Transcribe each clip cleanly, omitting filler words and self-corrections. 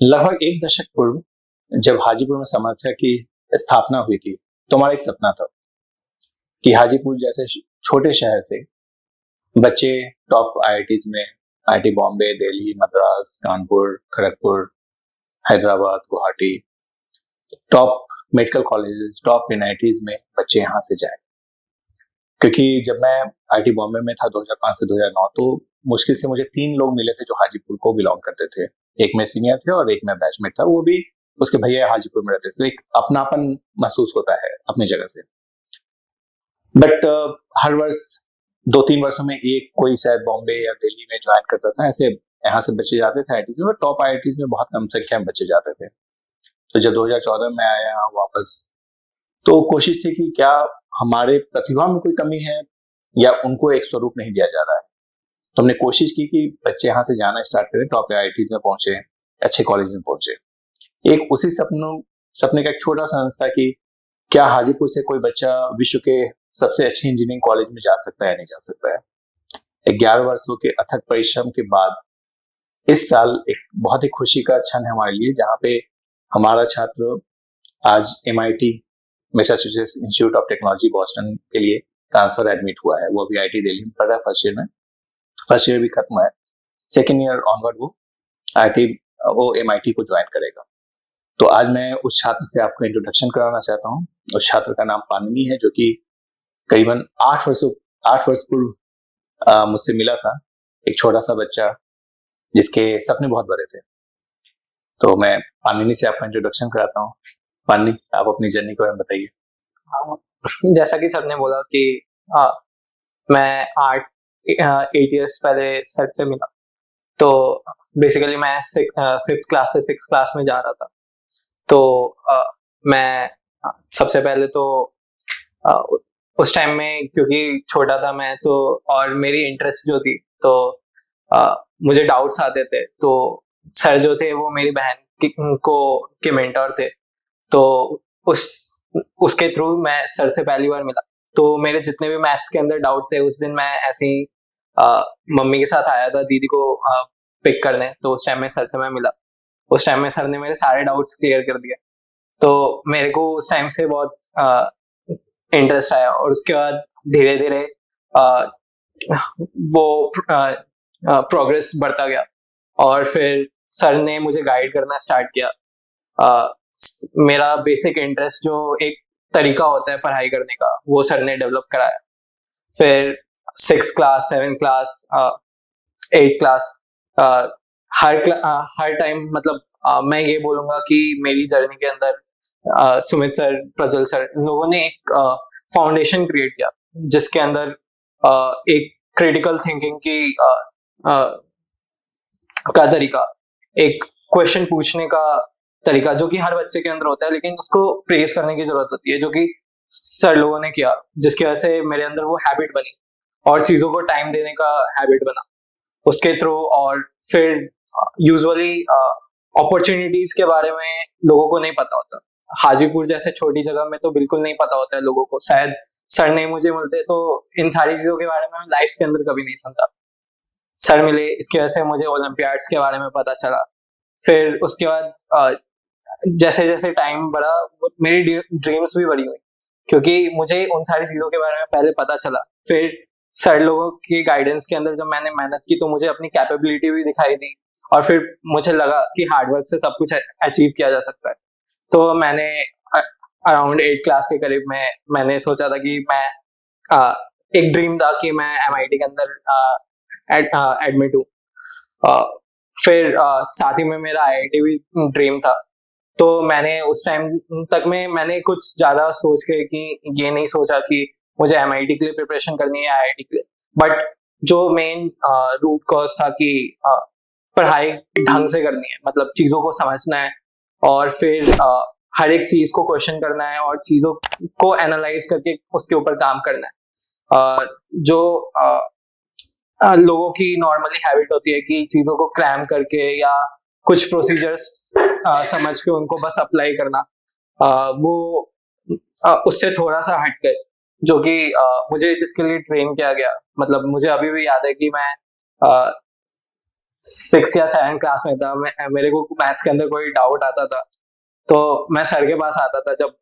लगभग एक दशक पूर्व जब हाजीपुर में समर्थ्य की स्थापना हुई थी, तो हमारा एक सपना था कि हाजीपुर जैसे छोटे शहर से बच्चे टॉप आईआईटीज में, IIT Bombay, Delhi, Madras, Kanpur, Kharagpur, Hyderabad, Guwahati, top medical colleges, top universities में बच्चे यहाँ से जाए। क्योंकि जब मैं आईआईटी बॉम्बे में था 2005 से 2009, तो मुश्किल से मुझे 3 लोग मिले थे जो हाजीपुर को बिलोंग करते थे। एक में सीनियर थे और एक में बैचमेट था, वो भी उसके भैया हाजीपुर में रहते थे। तो एक अपनापन महसूस होता है अपनी जगह से। बट हर वर्ष 2-3 वर्षों में एक कोई शायद बॉम्बे या दिल्ली में ज्वाइन करता था। ऐसे यहाँ से बच्चे जाते थे आईआईटी में, टॉप आईआईटीज में बहुत कम संख्या में बच्चे जाते थे। तो जब 2014 में आया वापस, तो कोशिश थी कि क्या हमारे प्रतिभा में कोई कमी है या उनको एक स्वरूप नहीं दिया जा रहा है। तो हमने कोशिश की कि बच्चे यहाँ से जाना स्टार्ट करें, टॉप आईआईटीज में पहुंचे, अच्छे कॉलेज में पहुंचे। एक उसी सपने का एक छोटा सा अंश था कि क्या हाजीपुर से कोई बच्चा विश्व के सबसे अच्छे इंजीनियरिंग कॉलेज में जा सकता है, नहीं जा सकता है। 11 वर्षों के अथक परिश्रम के बाद इस साल एक बहुत ही खुशी का क्षण है हमारे लिए, जहाँ पे हमारा छात्र आज MIT, Massachusetts institute of technology Boston के लिए ट्रांसफर एडमिट हुआ है। वो अभी आईआईटी दिल्ली में पढ़ रहा है, फर्स्ट ईयर भी खत्म है। सेकेंड ईयर ऑनवर्ड वो MIT को ज्वाइन करेगा। तो आज मैं उस छात्र से आपको इंट्रोडक्शन कराना चाहता हूँ। उस छात्र का नाम पानिनी है, जो कि करीबन 8 वर्ष पूर्व मुझसे मिला था। एक छोटा सा बच्चा जिसके सपने बहुत बड़े थे। तो मैं पानिनी से आपका इंट्रोडक्शन कराता हूँ। पानिनी, आप अपनी जर्नी के बारे में बताइए। जैसा कि सर ने बोला कि मैं 8 इयर्स पहले सर से मिला। तो बेसिकली मैं 5th क्लास से 6th क्लास में जा रहा था। तो मैं सबसे पहले तो उस टाइम में, क्योंकि छोटा था मैं, तो और मेरी इंटरेस्ट जो थी, तो मुझे डाउट्स आते थे। तो सर जो थे वो मेरी बहन के मेंटर थे। तो उसके थ्रू मैं सर से पहली बार मिला। तो मेरे जितने भी मैथ्स के अंदर डाउट थे, उस दिन मैं ऐसे ही मम्मी के साथ आया था दीदी को पिक करने। तो उस टाइम में सर से मैं मिला। उस टाइम में सर ने मेरे सारे डाउट्स क्लियर कर दिए। तो मेरे को उस टाइम से बहुत इंटरेस्ट आया, और उसके बाद धीरे धीरे वो प्रोग्रेस बढ़ता गया। और फिर सर ने मुझे गाइड करना स्टार्ट किया। मेरा बेसिक इंटरेस्ट, जो एक तरीका होता है पढ़ाई करने का, वो सर ने डेवलप कराया। फिर 6th class, 7th class, 8th class, हर टाइम, मतलब मैं ये बोलूंगा कि मेरी जर्नी के अंदर सुमित सर, प्रज्वल सर, इन लोगों ने एक फाउंडेशन क्रिएट किया, जिसके अंदर एक क्रिटिकल थिंकिंग की का तरीका, एक क्वेश्चन पूछने का तरीका, जो कि हर बच्चे के अंदर होता है, लेकिन उसको प्रेज करने की जरूरत होती है, जो कि सर लोगों ने किया, जिसकी वजह से मेरे अंदर वो हैबिट बनी और चीजों को टाइम देने का हैबिट बना उसके थ्रू। और फिर यूजुअली अपॉर्चुनिटीज के बारे में लोगों को नहीं पता होता। हाजीपुर जैसे छोटी जगह में तो बिल्कुल नहीं पता होता है लोगों को। शायद सर नहीं मुझे मिलते तो इन सारी चीजों के बारे में मैं लाइफ के अंदर कभी नहीं सुनता। सर मिले, इसकी वजह से मुझे ओलंपियाड्स के बारे में पता चला। फिर उसके बाद जैसे जैसे टाइम बढ़ा, मेरी ड्रीम्स भी बड़ी हुई, क्योंकि मुझे उन सारी चीजों के बारे में पहले पता चला। फिर सर लोगों के गाइडेंस के अंदर जब मैंने मेहनत की, तो मुझे अपनी कैपेबिलिटी भी दिखाई दी, और फिर मुझे लगा कि हार्डवर्क से सब कुछ अचीव किया जा सकता है। तो मैंने अराउंड 8 क्लास के करीब में मैंने सोचा था कि मैं एक ड्रीम था कि मैं MIT के अंदर एडमिट हूँ। फिर साथ ही में मेरा IIT भी ड्रीम था। तो मैंने उस टाइम तक में मैंने कुछ ज्यादा सोच के कि ये नहीं सोचा कि मुझे MIT के लिए प्रिपरेशन करनी है, IIT के लिए। बट जो मेन रूट कॉज था कि पढ़ाई ढंग से करनी है, मतलब चीजों को समझना है, और फिर हर एक चीज को क्वेश्चन करना है, और चीजों को एनालाइज करके उसके ऊपर काम करना है। जो लोगों की नॉर्मली हैबिट होती है कि चीजों को क्रैम करके या कुछ प्रोसीजर्स समझ के उनको बस अप्लाई करना, वो उससे थोड़ा सा हटकर, जो कि मुझे जिसके लिए ट्रेन किया गया, मतलब मुझे अभी भी याद है कि मैं 6 या 7 क्लास में था, मेरे को मैथ्स के अंदर कोई डाउट आता था तो मैं सर के पास आता था। जब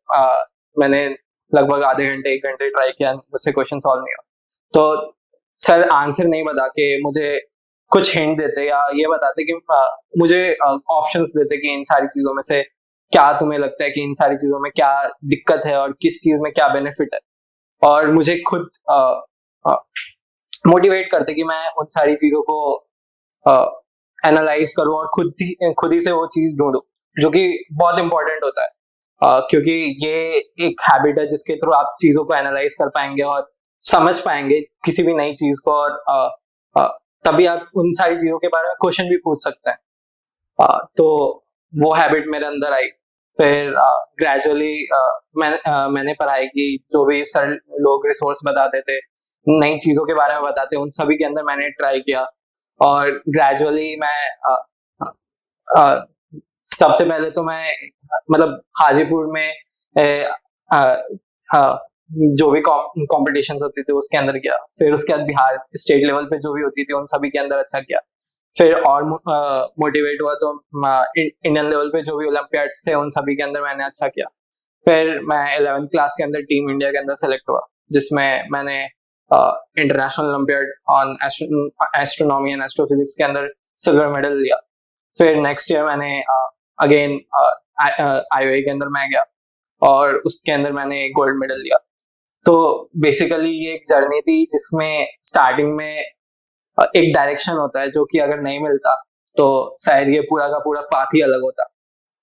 मैंने लगभग आधे घंटे 1 घंटे ट्राई किया, मुझसे क्वेश्चन सॉल्व नहीं हुआ, तो सर आंसर नहीं बता के मुझे कुछ हिंट देते या ये बताते कि मुझे ऑप्शंस देते कि इन सारी चीजों में से क्या तुम्हें लगता है कि इन सारी चीजों में क्या दिक्कत है और किस चीज में क्या बेनिफिट है, और मुझे खुद मोटिवेट करते कि मैं उन सारी चीजों को एनालाइज करूं और खुद ही से वो चीज ढूंढूं, जो कि बहुत इंपॉर्टेंट होता है। क्योंकि ये एक हैबिट है जिसके थ्रू आप चीजों को एनालाइज कर पाएंगे और समझ पाएंगे किसी भी नई चीज को, और तभी आप उन सारी चीजों के बारे में क्वेश्चन भी पूछ सकते हैं। तो वो हैबिट मेरे अंदर आई। फिर ग्रेजुअली मैंने पढ़ाई की, जो भी सर लोग रिसोर्स बताते थे, नई चीजों के बारे में बताते, उन सभी के अंदर मैंने ट्राई किया, और ग्रेजुअली मैं सबसे पहले तो मैं मतलब हाजीपुर में जो भी कॉम्पिटिशन्स होती थी उसके अंदर किया। फिर उसके बाद बिहार स्टेट लेवल पे जो भी होती थी उन सभी के अंदर अच्छा किया। फिर और मोटिवेट हुआ तो इंडियन लेवल पे जो भी ओलंपियाड्स थे उन सभी के अंदर मैंने अच्छा किया। फिर मैं 11th क्लास के अंदर टीम इंडिया के अंदर सेलेक्ट हुआ, जिसमें मैंने international olympiad on astronomy and astrophysics के अंदर सिल्वर मेडल लिया। फिर नेक्स्ट ईयर मैंने अगेन आईओए के अंदर मैं गया और उसके अंदर मैंने गोल्ड मेडल लिया। तो बेसिकली ये एक जर्नी थी जिसमें स्टार्टिंग में एक डायरेक्शन होता है जो कि अगर नहीं मिलता तो शायद ये पूरा का पूरा पाथ ही अलग होता,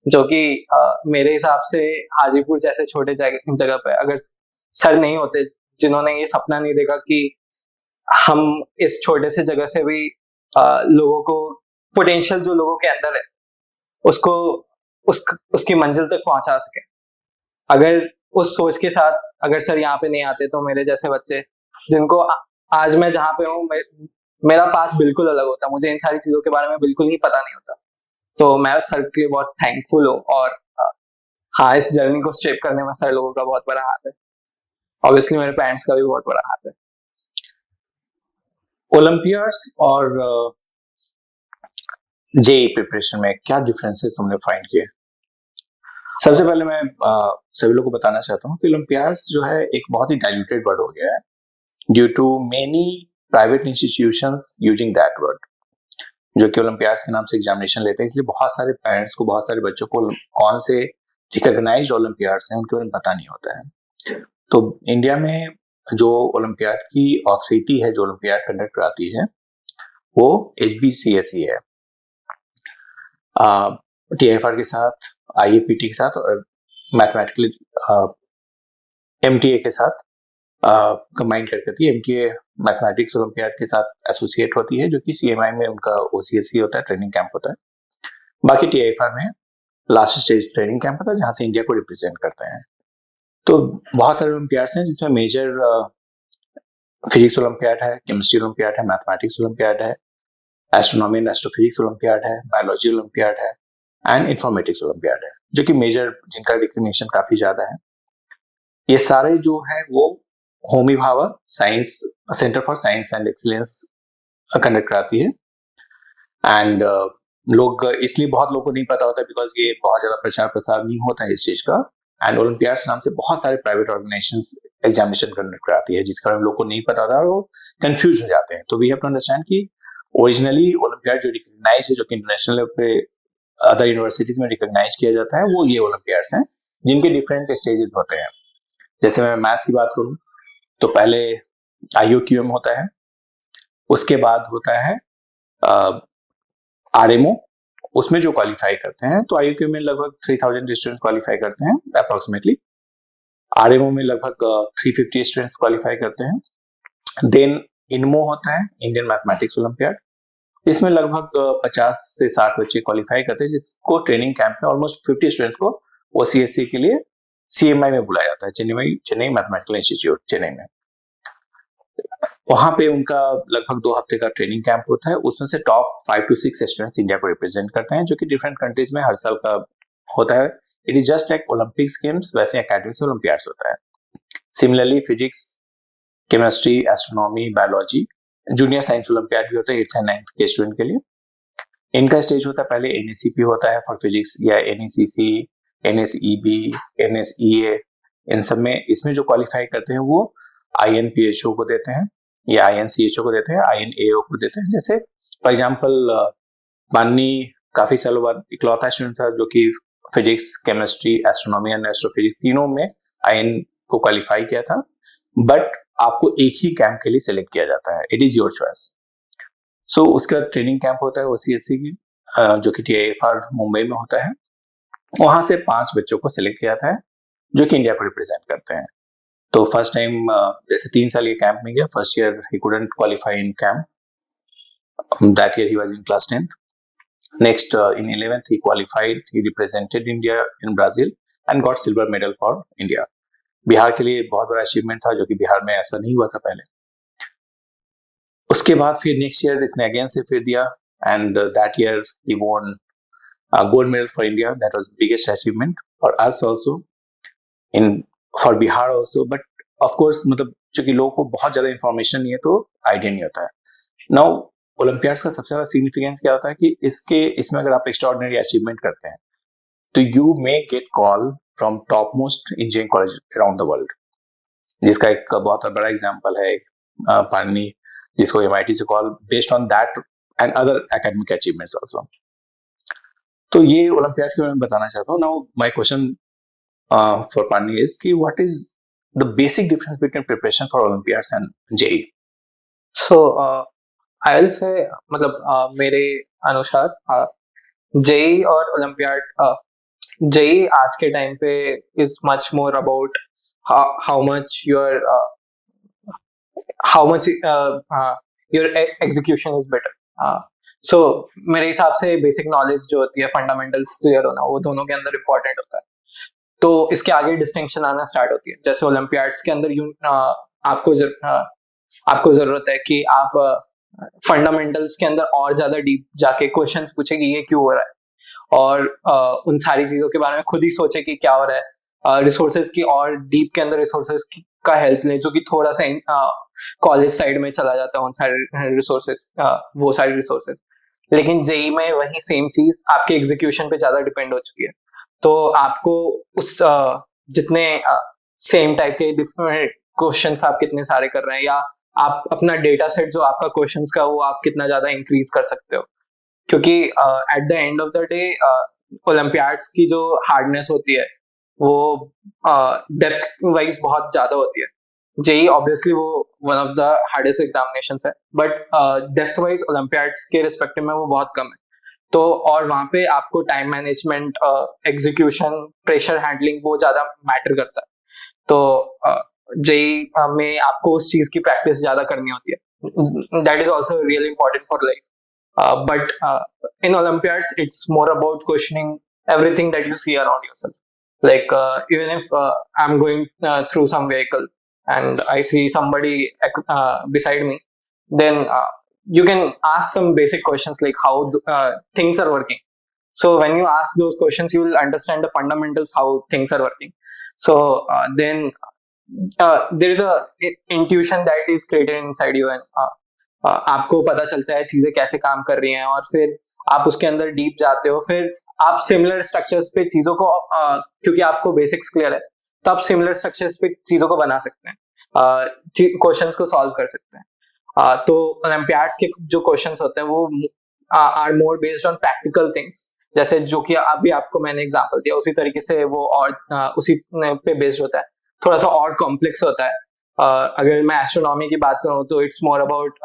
जो कि मेरे हिसाब से हाजीपुर जैसे छोटे जगह पे अगर सर नहीं होते जिन्होंने ये सपना नहीं देखा कि हम इस छोटे से जगह से भी लोगों को पोटेंशियल जो लोगों के अंदर है उसको उसकी मंजिल तक पहुंचा सके, अगर उस सोच के साथ अगर सर यहाँ पे नहीं आते तो मेरे जैसे बच्चे जिनको आज मैं जहाँ पे हूँ मेरा पाथ बिल्कुल अलग होता, मुझे इन सारी चीजों के बारे में बिल्कुल ही पता नहीं होता। तो मैं सर के लिए बहुत थैंकफुल हूँ, और हाँ, इस जर्नी को स्टेप करने में सर लोगों का बहुत बड़ा हाथ है, ऑब्वियसली मेरे पेरेंट्स का भी बहुत बड़ा हाथ है। ओलंपियाड्स और जेई प्रिपरेशन में क्या डिफरेंसेस तुमने फाइंड किए? सबसे पहले मैं सभी लोगों को बताना चाहता हूँ कि ओलंपियाड्स जो है एक बहुत ही डाइल्यूटेड वर्ड हो गया है due to many private institutions using that word, जो कि ओलंपियाड्स के नाम से एग्जामिनेशन लेते हैं। इसलिए बहुत सारे पेरेंट्स को, बहुत सारे बच्चों को कौन से रिकॉग्नाइज्ड ओलंपियाड्स हैं उनके बारे में पता नहीं होता है। तो इंडिया में जो ओलंपियाड की अथॉरिटी है, जो ओलंपियाड कंडक्ट कराती है, वो HBCSE है। TIFR के साथ, IAPT के साथ और मैथमेटिकली MTA के साथ कंबाइन कर करती है। MTA मैथमेटिक्स ओलंपियाड के साथ एसोसिएट होती है, जो कि CMI में उनका OCSE होता है, ट्रेनिंग कैंप होता है। बाकी TIFR में लास्ट स्टेज ट्रेनिंग कैंप होता है जहां से इंडिया को रिप्रेजेंट करते हैं। तो बहुत सारे ओलंपियाड्स हैं जिसमें मेजर फिजिक्स ओलंपियाड है, केमिस्ट्री ओलंपियाड है, मैथमेटिक्स ओलंपियाड है, एस्ट्रोनॉमी एंड एस्ट्रोफिजिक्स ओलंपियाड है, बायोलॉजी ओलंपियाड है एंड इंफॉर्मेटिक्स ओलंपियाड है, जो कि मेजर जिनका रिकग्निशन काफी ज्यादा है। ये सारे जो है वो Homi Bhabha science centre for science and excellence conduct कराती है। एंड लोग इसलिए बहुत लोगों को नहीं पता होता बिकॉज ये बहुत ज्यादा प्रचार प्रसार नहीं होता है इस चीज का। एंड ओलंपियाड्स नाम से बहुत सारे प्राइवेट ऑर्गेनाइजेशंस एग्जामिनेशन कंडक्ट कराती है, जिसका हम लोग को नहीं पता था और वो कंफ्यूज हो जाते हैं। तो वी हैव टू अंडरस्टैंड कि ओरिजिनली ओलंपियाड जो रिकग्नाइज है, जो कि इंटरनेशनल लेवल पे अदर यूनिवर्सिटीज में रिकग्नाइज किया जाता है, वो ये ओलंपियाड्स हैं जिनके डिफरेंट स्टेजेस होते हैं। जैसे मैं मैथ्स की बात करूं तो पहले IOQM होता है, उसके बाद होता है RMO, उसमें जो क्वालिफाई करते हैं, तो IOQM में लगभग 3000 स्टूडेंट्स क्वालिफाई करते हैं अप्रोक्सीमेटली। RMO में लगभग 350 स्टूडेंट्स क्वालिफाई करते हैं। देन INMO होता है, इंडियन मैथमेटिक्स ओलंपियाड, इसमें लगभग 50 से 60 बच्चे क्वालिफाई करते हैं, जिसको ट्रेनिंग कैंप में ऑलमोस्ट 50 स्टूडेंट्स को OCSE के लिए CMI में बुलाया जाता है, चेन्नई मैथमेटिकल इंस्टीट्यूट चेन्नई में। वहां पे उनका लगभग 2 हफ्ते का ट्रेनिंग कैंप होता है। उसमें से टॉप 5 to 6 स्टूडेंट्स इंडिया को रिप्रेजेंट करते हैं, जो कि डिफरेंट कंट्रीज में हर साल का होता है। It is just like Olympics games, वैसे एकेडमिक्स ओलंपियाड्स होता है। Similarly physics, chemistry, astronomy, biology, junior science olympiad भी होता है 8th and 9th के स्टूडेंट के लिए। इनका स्टेज होता है पहले NACP होता है फॉर फिजिक्स, या NACC, NSEB, NSEA, इन सब में इसमें जो क्वालिफाई करते हैं वो INPHO को देते हैं, या INCHO को देते हैं, INAO को देते हैं। जैसे फॉर एग्जाम्पल पानी काफी सालों बाद इकलौता स्टूडेंट था जो कि physics, chemistry, astronomy and astrophysics तीनों में IN को क्वालिफाई किया था, बट आपको एक ही कैंप के लिए सिलेक्ट किया जाता है, इट इज योर चॉइस। सो उसके बाद ट्रेनिंग कैंप होता है OCSC की, जो कि TIFR मुंबई में होता है। वहां से 5 बच्चों को सिलेक्ट किया जाता है जो कि इंडिया को रिप्रेजेंट करते हैं। तो फर्स्ट टाइम जैसे 3 साल ये कैंप में गया, first year he couldn't qualify in camp, that year he was in class 10th। Next in 11th he qualified, he represented India in Brazil and got silver medal for India। Bihar के लिए बहुत बड़ा achievement था, जो कि बिहार में ऐसा नहीं हुआ था पहले। उसके बाद फिर नेक्स्ट ईयर इसने अगेन से फिर दिया, and that year he won gold medal for India. That was biggest achievement for us also, in for Bihar also. But of course मतलब चूंकि लोगों को बहुत ज्यादा इंफॉर्मेशन नहीं है तो आइडिया नहीं होता है। नाउ ओलंपियाड्स का सबसे ज्यादा सिग्निफिकेंस क्या होता है कि इसमें अगर आप एक्स्ट्राऑर्डिनरी अचीवमेंट करते हैं तो you may gate call from top most engineering college around the world, जिसका एक बहुत बड़ा एग्जांपल है पानी, जिसको MIT से call based on that and other academic achievements also. तो ये ओलंपियाड के बारे में बताना चाहता हूँ। नाउ माय क्वेश्चन फॉर पानी इज कि what is the basic difference between preparation for Olympiads and JEE? So I will say मतलब मेरे अनुसार JEE और ओलंपियाड, JEE आज के टाइम पे is much more about how much your execution is better। so मेरे हिसाब से बेसिक नॉलेज जो होती है, फंडामेंटल्स क्लियर होना, वो दोनों के अंदर इम्पोर्टेंट होता है। तो इसके आगे डिस्टिंक्शन आना स्टार्ट होती है। जैसे ओलंपियाड्स के अंदर आपको जरूरत है कि आप फंडामेंटल्स के अंदर और ज्यादा डीप जाके क्वेश्चंस पूछे कि ये क्यों हो रहा है, और उन सारी चीजों के बारे में खुद ही सोचे कि क्या हो रहा है। रिसोर्सेज की और डीप के अंदर रिसोर्सेज का हेल्प लें, जो कि थोड़ा सा कॉलेज साइड में चला जाता है उन सारे रिसोर्सेज, वो सारी रिसोर्सेज। लेकिन JEE में वही सेम चीज आपके एग्जीक्यूशन पे ज्यादा डिपेंड हो चुकी है। तो आपको उस जितने सेम टाइप के क्वेश्चंस आप कितने सारे कर रहे हैं, या आप अपना डेटा सेट जो आपका क्वेश्चंस का वो आप कितना ज्यादा इंक्रीज कर सकते हो। क्योंकि at the end of the day Olympiads की जो हार्डनेस होती है वो डेप्थ वाइज बहुत ज्यादा होती है। JEE ऑब्वियसली वो one of the hardest examinations है, बट डेप्थ वाइज ओलंपियाड्स के रिस्पेक्टिव में वो बहुत कम है। तो और वहाँ पे आपको time management, execution, pressure handling वो ज्यादा मैटर करता है। तो JEE में आपको उस चीज की प्रैक्टिस ज्यादा करनी होती है। That is also really important for life. But in Olympiads it's more about questioning everything that you see around yourself। Like even if I'm going through some vehicle and I see somebody beside me, then you can ask some basic questions like how things are working. So when you ask those questions, you will understand the fundamentals how things are working. So then there is a intuition that is created inside you, and आपको पता चलता है चीजें कैसे काम कर रही हैं, और फिर आप उसके अंदर डीप जाते हो। फिर आप सिमिलर स्ट्रक्चर्स पे चीजों को, क्योंकि आपको बेसिक्स क्लियर है, तो आप सिमिलर स्ट्रक्चर्स पे चीजों को बना सकते हैं, क्वेश्चंस को सॉल्व कर सकते हैं। तो ओलंपियाड्स के जो क्वेश्चंस होते हैं वो are more based on practical things, जैसे जो कि अभी आपको मैंने एग्जांपल दिया उसी तरीके से वो और उसी पे बेस्ड होता है, थोड़ा सा और कॉम्प्लेक्स होता है। अगर मैं एस्ट्रोनॉमी की बात करूं तो it's more about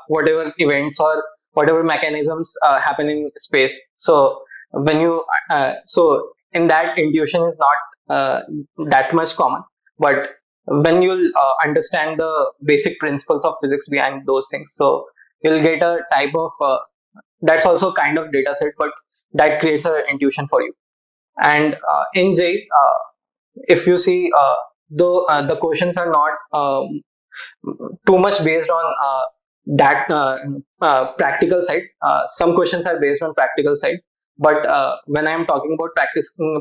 whatever events or whatever mechanisms happen in space. So when you so in that intuition is not that much common, but when you'll understand the basic principles of physics behind those things, so you'll get a type of that's also kind of data set, but that creates an intuition for you. And in JEE, if you see, the questions are not too much based on that practical side. Some questions are based on practical side, but when I am talking about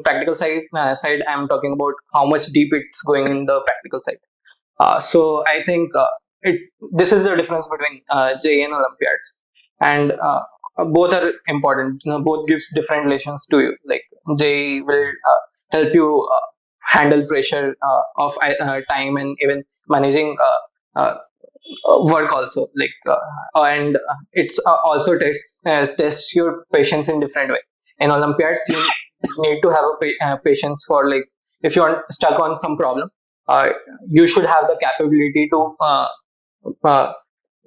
practical side, I am talking about how much deep it's going in the practical side. So I think this is the difference between JEE and Olympiads, and both are important. Both gives different relations to you. Like JEE will help you handle pressure of time and even managing work also. And it's also tests your patience in different way. In Olympiads, you need to have a patience for, like, if you're stuck on some problem, you should have the capability to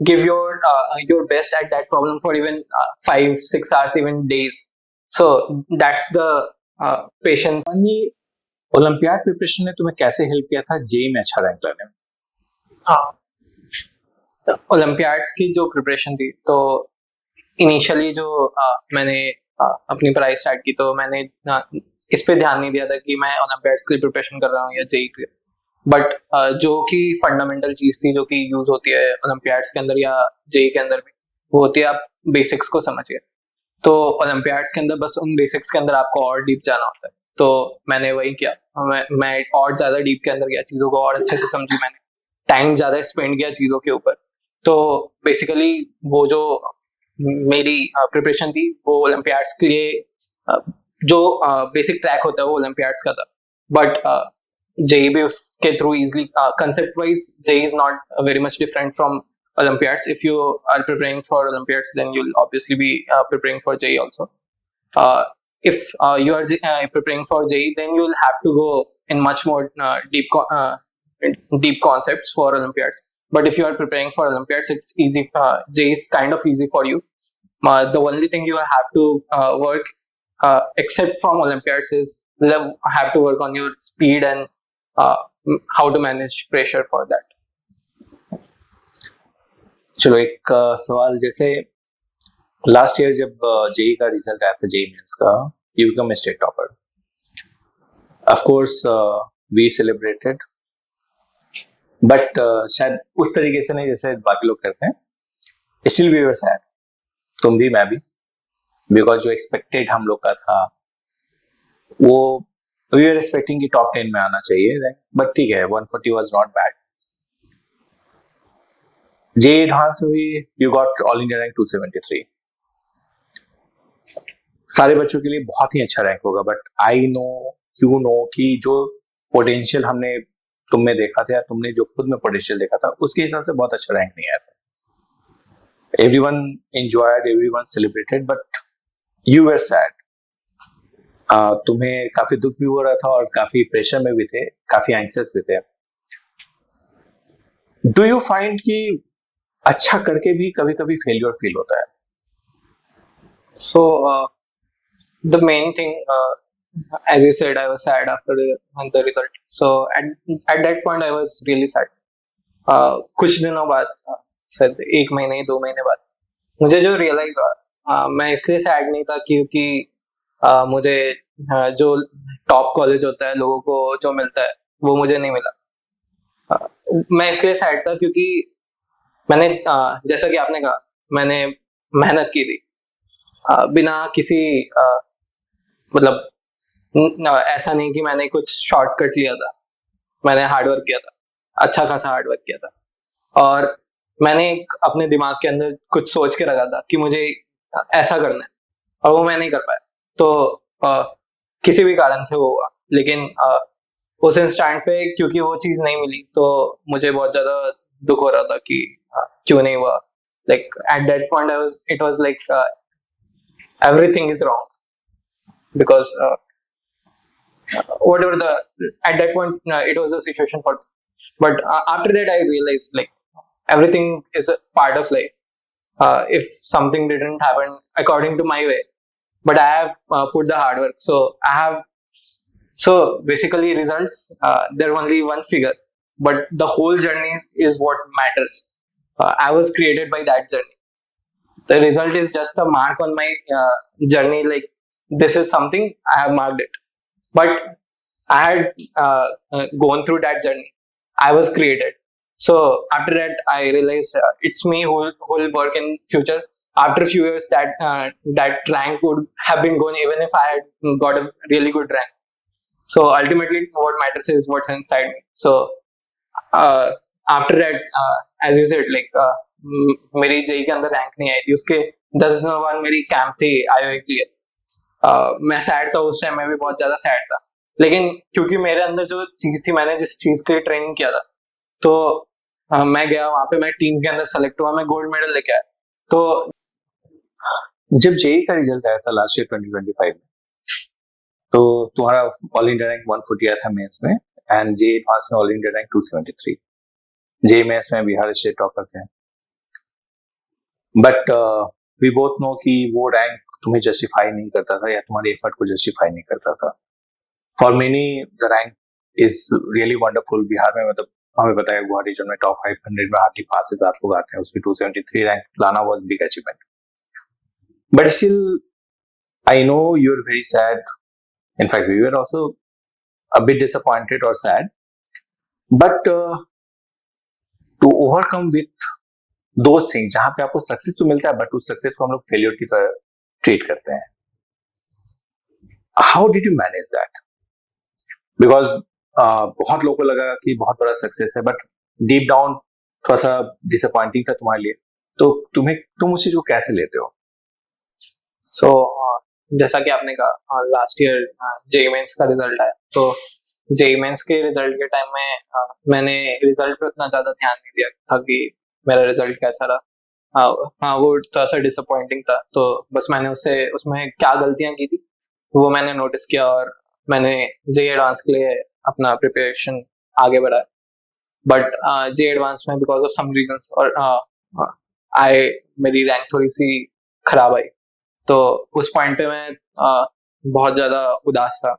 give your best at that problem for even 5-6 hours, even days. So that's the patience. Olympiad preparation ने तुम्हें कैसे help किया था JEE में अच्छा rank लाने में? Olympiads की जो प्रिपरेशन थी, तो इनिशियली जो मैंने अपनी पढ़ाई स्टार्ट की, तो मैंने इस पे ध्यान नहीं दिया था कि मैं ओलंपियाड्स के लिए प्रिपरेशन कर रहा हूँ या जेई के लिए. बट जो कि फंडामेंटल चीज थी जो कि यूज होती है ओलंपियाड्स के अंदर या जेई के अंदर भी, वो होती है आप बेसिक्स को समझिए. तो ओलंपियाड्स के अंदर बस उन बेसिक्स के अंदर आपको और डीप जाना होता है. तो मैंने वही किया. मैं और ज्यादा डीप के अंदर गया, चीजों को और अच्छे से समझी, मैंने टाइम ज्यादा स्पेंड किया चीजों के ऊपर. तो बेसिकली वो जो मेरी प्रिपरेशन थी वो ओलंपियाड्स के लिए जो बेसिक ट्रैक होता है वो ओलंपियाड्स का था. बट जेई भी उसके through easily, concept wise JEE is not very much different from Olympiads. If you are preparing for Olympiads, then you'll obviously be preparing for JEE also. If you are preparing for JEE, then you'll have to go in much more deep concepts for Olympiads. But if you are preparing for Olympiads, it's easy. JEE is kind of easy for you. The only thing you have to work, except from Olympiads, is have to work on your speed and how to manage pressure for that. चलो एक सवाल, जैसे last year जब JEE का result आया था, JEE Mains का, you become state topper. Of course we celebrated, but शायद उस तरीके से नहीं जैसे बाकी लोग करते हैं. स्टिल वी वर सैड, तुम भी मैं भी, बिकॉज जो एक्सपेक्टेड हम लोग का था वो वी वर एक्सपेक्टिंग कि टॉप 10 में आना चाहिए. बट ठीक है, 140 was not bad. JEE advance में भी you got all India rank 273. सारे बच्चों के लिए बहुत ही अच्छा रैंक होगा, but I know, you know कि जो पोटेंशियल हमने तुम में देखा था या तुमने जो खुद में पोटेंशियल देखा था, उसके हिसाब से बहुत अच्छा रैंक नहीं आया था. Everyone enjoyed, everyone celebrated, but you were sad. तुम्हें काफी दुख भी हो रहा था और काफी प्रेशर में भी थे, काफी एंग्जियस भी थे. डू यू फाइंड कि अच्छा करके भी कभी कभी फेलियर फील होता है? So the main thing, as you said, I was sad after the result. So at that point I was really sad. कुछ दिनों बाद, शायद 1 महीने 2 महीने बाद, मुझे जो रियलाइज हुआ, मैं इसलिए सैड नहीं था क्योंकि मुझे जो टॉप कॉलेज होता है, लोगों को जो मिलता है वो मुझे नहीं मिला. मैं इसलिए सैड था क्योंकि मैंने, जैसा कि आपने कहा, मैंने मेहनत की थी बिना किसी मतलब ऐसा नहीं कि मैंने कुछ शॉर्टकट लिया था. मैंने हार्डवर्क किया था, अच्छा खासा हार्डवर्क किया था, और मैंने अपने दिमाग के अंदर कुछ सोच के रखा था कि मुझे ऐसा करना है, और वो मैं नहीं कर पाया. तो किसी भी कारण से वो हुआ. लेकिन उस इंस्टेंट पे क्योंकि वो चीज नहीं मिली, तो मुझे बहुत ज्यादा दुख हो रहा था कि क्यों नहीं हुआ. Like at that point it was like everything is wrong, because whatever at that point it was the situation for me. But after that I realized, like, everything is a part of life. If something didn't happen according to my way, but I have put the hard work, so basically results, they're only one figure, but the whole journey is what matters. I was created by that journey. The result is just a mark on my journey, like this is something I have marked it, but I had gone through that journey. I was created. So after that I realized it's me who will work in future. After a few years that rank would have been gone, even if I had got a really good rank. So ultimately what matters is what's inside me. So after that as you said like मेरी JEE के अंदर rank नहीं आई थी, उसके 10 दिनों बाद मेरी camp थी आईओए क्लियर। मैं सैड था उस टाइम, मैं भी बहुत ज्यादा सैड था, लेकिन क्योंकि मेरे अंदर जो चीज थी, मैंने जिस चीज के लिए ट्रेनिंग किया था, तो मैं गया वहां पे, मैं टीम के अंदर सेलेक्ट हुआ, मैं गोल्ड मेडल लेके आया। तो जब जेई का रिजल्ट आया था लास्ट ईयर 2025 में, तो तुम्हारा ऑल इंडिया रैंक 140 आया था मेंस में, एंड जेई एडवांस में all India rank 273। JEE mains में बिहार स्टेट टॉप करते हैं, बट वी बोथ नो कि वो रैंक तुम्हें जस्टिफाई नहीं करता था या तुम्हारे एफर्ट को जस्टिफाई नहीं करता था। For many the rank is really wonderful. Bihar में मतलब हमें पता है गुवाहाटी जोन में टॉप 500 में हार्डली 5 से 7 लोग आते हैं, उसमें 273 रैंक लाना was big achievement. But still I know you are very sad, in fact we were also a bit disappointed or sad, but to overcome with those things, जहां पे आपको सक्सेस तो मिलता है बट उस सक्सेस को हम लोग फेलियर की तरह ट्रीट करते हैं, how did you manage that? Because बहुत लोगों को लगा कि बहुत बड़ा सक्सेस है, बट डीप डाउन थोड़ा सा डिसअपॉइंटिंग था तुम्हारे लिए, तो तुम उस चीज को कैसे लेते हो? सो जैसा कि आपने कहा, लास्ट ईयर जेई मेंस का रिजल्ट आया, तो जेई मेंस के रिजल्ट के टाइम में मैंने रिजल्ट पे उतना ज्यादा ध्यान नहीं दिया था कि मेरा रिजल्ट कैसा रहा। हाँ, वो थोड़ा सा डिसअपॉइंटिंग था, तो बस मैंने उसमें क्या गलतियां की थी वो मैंने नोटिस किया, और मैंने जेई एडवांस के लिए अपना प्रिपरेशन आगे बढ़ाया। बट जेई एडवांस में बिकॉज ऑफ सम रीजंस और मेरी रैंक थोड़ी सी खराब आई, तो उस पॉइंट पे मैं बहुत ज्यादा उदास था।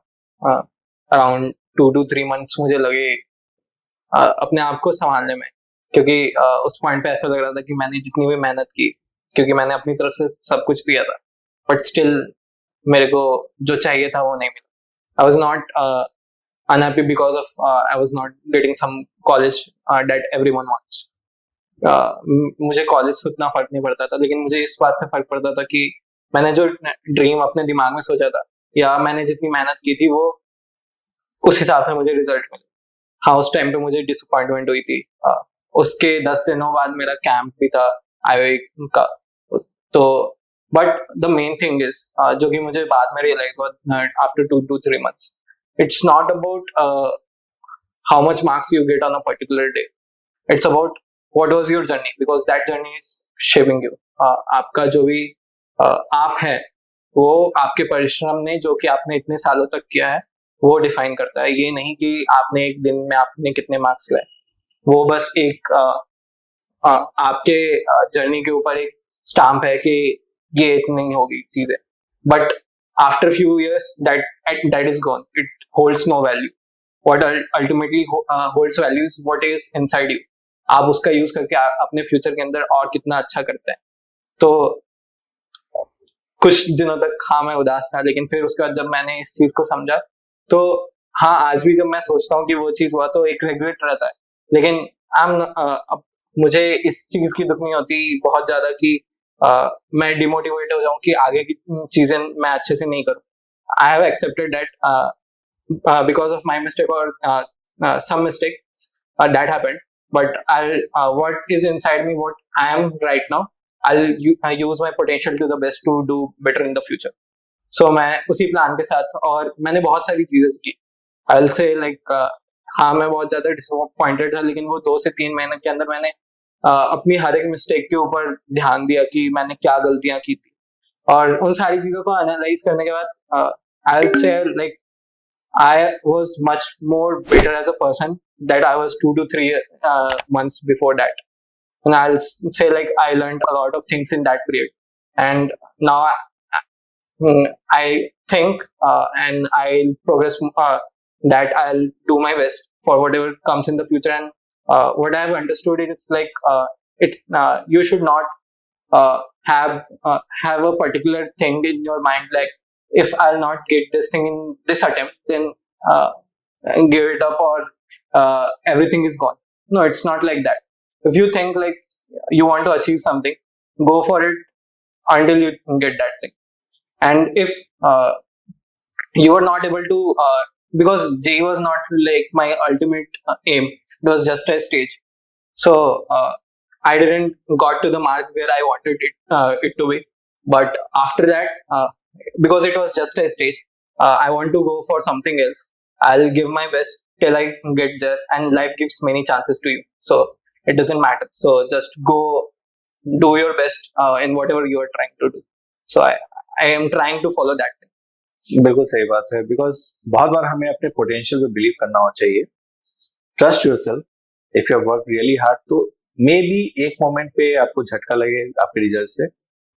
अराउंड 2 to 3 months मुझे लगे अपने आप को संभालने में, क्योंकि उस पॉइंट पे ऐसा लग रहा था कि मैंने जितनी भी मेहनत की, क्योंकि मैंने अपनी तरफ से सब कुछ दिया था, बट स्टिल मेरे को जो चाहिए था वो नहीं मिला। I was not unhappy because of I was not getting some college that everyone wants. मुझे कॉलेज से उतना फर्क नहीं पड़ता था, लेकिन मुझे इस बात से फर्क पड़ता था कि मैंने जो ड्रीम अपने दिमाग में सोचा था या मैंने जितनी मेहनत की थी, वो उस हिसाब से मुझे रिजल्ट मिला। हाँ, उस टाइम पे मुझे डिसअपॉइंटमेंट हुई थी। उसके 10 दिनों बाद मेरा कैंप भी था आईओए का। तो but the main thing is, जो कि मुझे बाद में रियलाइज हुआ after 2 to 3 months, it's not about how much marks you get on a particular day, it's about what was your journey, because that journey is shaping you. आपका जो भी आप है, वो आपके परिश्रम ने, जो कि आपने इतने सालों तक किया है, वो डिफाइन करता है। ये नहीं कि आपने एक दिन में आपने कितने मार्क्स लाए, वो बस एक आपके जर्नी के ऊपर एक स्टाम्प है कि ये इतनी होगी चीजें, but after few years that is gone, it holds no value. What ultimately holds value is what is inside you. आप उसका यूज करके अपने फ्यूचर के अंदर और कितना अच्छा करते हैं। तो कुछ दिनों तक हाँ मैं उदास था, लेकिन फिर उसके बाद जब मैंने इस चीज को समझा, तो हाँ आज भी जब मैं सोचता हूँ कि वो चीज हुआ तो एक रिग्रेट रहता है, लेकिन अब मुझे इस चीज की दुख नहीं होती बहुत ज्यादा कि मैं डिमोटिवेट हो जाऊं कि आगे की चीजें मैं अच्छे से नहीं करूं। I have accepted that because of my mistake और some mistakes that happened, but what is inside me, what I am right now, I use my potential to the best to do better in the future. So मैं उसी plan के साथ, और मैंने बहुत सारी चीजें की। I'll say like हाँ मैं बहुत ज्यादा डिसअपॉइंटेड था, लेकिन वो 2 से 3 महीने के अंदर मैंने अपनी हर एक मिस्टेक के ऊपर ध्यान दिया कि मैंने क्या गलतियां की थी, और उन सारी चीजों को एनालाइज करने के बाद I'll say like I was much more better as a person that I was 2 to 3 months before that, and I'll say like I learned a lot of things in that period, and now I think and I'll progress that I'll do my best for whatever comes in the future. And what I've understood is like you should not have a particular thing in your mind, like if I'll not get this thing in this attempt, then give it up, or everything is gone. No, it's not like that. If you think like you want to achieve something, go for it until you get that thing. And if you are not able to, because JEE was not like my ultimate aim, it was just a stage. So I didn't got to the mark where I wanted it to be. But after that, because it was just a stage, I want to go for something else. I'll give my best till I get there, and life gives many chances to you. So it doesn't matter. So just go do your best in whatever you are trying to do. So I am trying to follow that thing. बिल्कुल सही बात है, because बहुत बार हमें अपने potential पे believe करना हो चाहिए. Trust yourself. If you work really hard तो मे बी एक मोमेंट पे आपको झटका लगे आपके रिजल्ट से,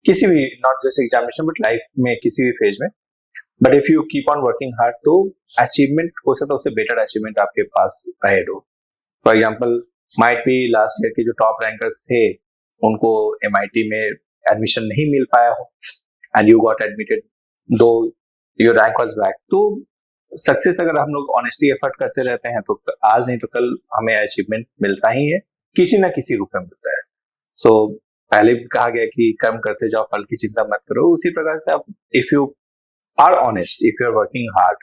किसी भी, not just examination but life में किसी भी फेज में. But if you keep on working hard तो अचीवमेंट हो सकता है, उससे बेटर अचीवमेंट आपके पास अहेड हो. For example, might be last year के जो टॉप रैंकर्स थे उनको MIT में एडमिशन नहीं मिल पाया हो, एंड यू गॉट एडमिटेड दो योर रैंक वाज बैक. तो सक्सेस अगर हम लोग ऑनेस्टली एफर्ट करते रहते हैं तो आज नहीं तो कल हमें अचीवमेंट मिलता ही है, किसी ना किसी रूप में मिलता है. सो पहले भी कहा गया कि कर्म करते जाओ, फल की चिंता मत करो. उसी प्रकार से आप, if you are honest, if you are working hard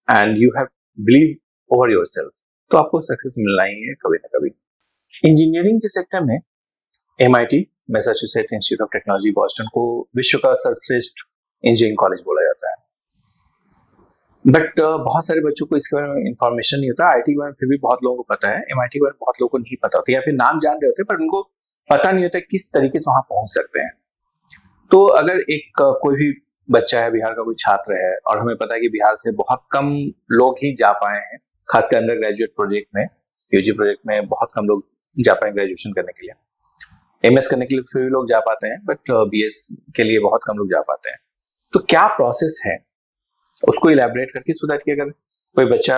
and you have believe over yourself, तो आपको सक्सेस मिलना ही है कभी ना कभी. इंजीनियरिंग के सेक्टर में MIT, Massachusetts institute of technology Boston को विश्व का सर्वश्रेष्ठ इंजीनियरिंग कॉलेज बोला जाता है. बट बहुत सारे बच्चों को इसके बारे में इंफॉर्मेशन नहीं होता. IT के बारे में फिर भी बहुत लोगों को पता है, MIT के बारे में बहुत लोगों को नहीं पता होता, या फिर नाम जान रहे होते हैं पर उनको पता नहीं होता किस तरीके से वहां पहुंच सकते हैं. तो अगर एक कोई भी बच्चा है, बिहार का कोई छात्र है, और हमें पता है कि बिहार से बहुत कम लोग ही जा पाए हैं, खासकर अंडर ग्रेजुएट प्रोजेक्ट में, UG प्रोजेक्ट में बहुत कम लोग जा पाए ग्रेजुएशन करने के लिए. MS करने के लिए फिर भी लोग जा पाते हैं, बट BS के लिए बहुत कम लोग जा पाते हैं. तो क्या प्रोसेस है उसको इलैबोरेट करके, सो दैट कि अगर कोई बच्चा